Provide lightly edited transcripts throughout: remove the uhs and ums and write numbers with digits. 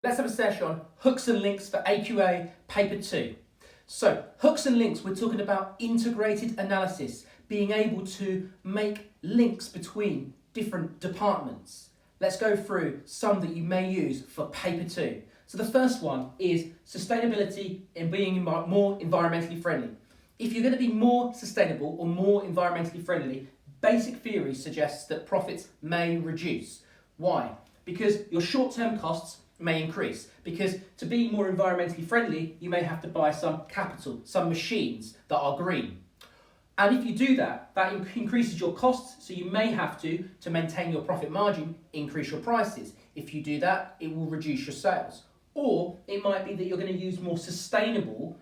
Let's have a session on hooks and links for AQA paper 2. So hooks and links, we're talking about integrated analysis, being able to make links between different departments. Let's go through some that you may use for paper 2. So the first one is sustainability and being more environmentally friendly. If you're going to be more sustainable or more environmentally friendly, basic theory suggests that profits may reduce. Why? Because your short-term costs may increase, because to be more environmentally friendly you may have to buy some capital, some machines that are green, and if you do that, that increases your costs, so you may have to maintain your profit margin, increase your prices. If you do that, it will reduce your sales. Or it might be that you're going to use more sustainable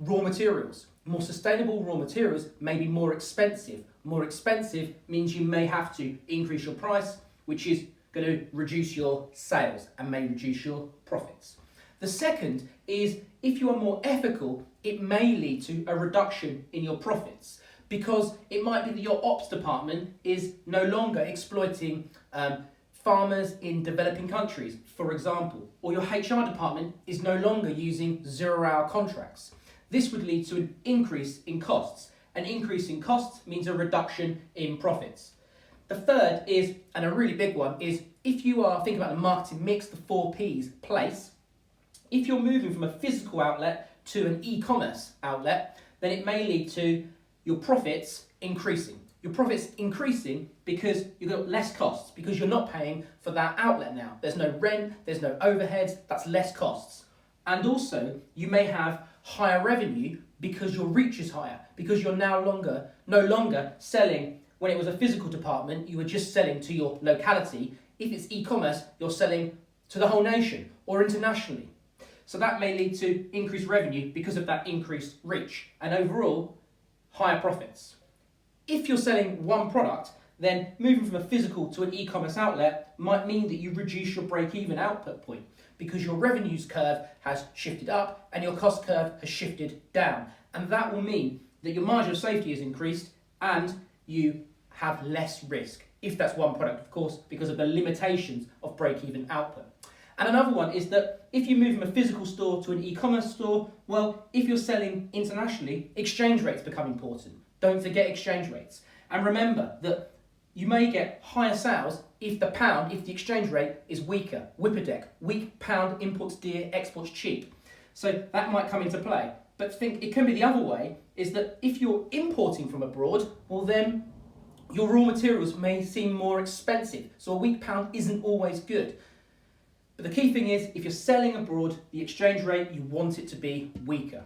raw materials. More sustainable raw materials may be more expensive. More expensive means you may have to increase your price, which is going to reduce your sales and may reduce your profits. The second is, if you are more ethical, it may lead to a reduction in your profits, because it might be that your ops department is no longer exploiting farmers in developing countries, for example, or your HR department is no longer using zero-hour contracts. This would lead to an increase in costs. An increase in costs means a reduction in profits. The third is, and a really big one, is if you are thinking about the marketing mix, the 4 Ps, place, if you're moving from a physical outlet to an e-commerce outlet, then it may lead to your profits increasing. Your profits increasing because you've got less costs, because you're not paying for that outlet now. There's no rent, there's no overheads, that's less costs. And also, you may have higher revenue because your reach is higher, because you're no longer selling. When it was a physical department, you were just selling to your locality. If it's e-commerce, you're selling to the whole nation or internationally. So that may lead to increased revenue because of that increased reach and overall higher profits. If you're selling one product, then moving from a physical to an e-commerce outlet might mean that you reduce your break-even output point, because your revenues curve has shifted up and your cost curve has shifted down. And that will mean that your margin of safety is increased and you have less risk, if that's one product, of course, because of the limitations of break-even output. And another one is that if you move from a physical store to an e-commerce store, well, if you're selling internationally, exchange rates become important. Don't forget exchange rates. And remember that you may get higher sales if the exchange rate is weaker. Whipperdeck, weak pound, imports dear, exports cheap. So that might come into play. But think it can be the other way, is that if you're importing from abroad, well then your raw materials may seem more expensive. So a weak pound isn't always good. But the key thing is, if you're selling abroad, the exchange rate, you want it to be weaker.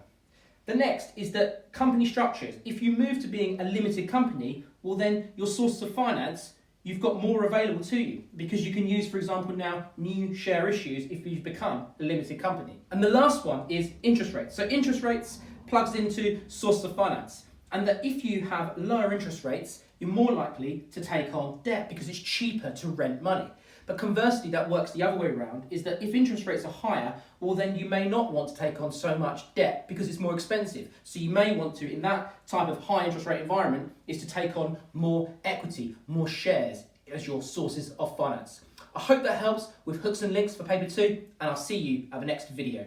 The next is that company structures. If you move to being a limited company, well then your sources of finance, you've got more available to you, because you can use, for example, now new share issues if you've become a limited company. And the last one is interest rates. So interest rates plugs into sources of finance, and that if you have lower interest rates, you're more likely to take on debt because it's cheaper to rent money. But conversely, that works the other way around, is that if interest rates are higher, well then you may not want to take on so much debt because it's more expensive. So you may want to, in that type of high interest rate environment, is to take on more equity, more shares as your sources of finance. I hope that helps with hooks and links for paper 2, and I'll see you at the next video.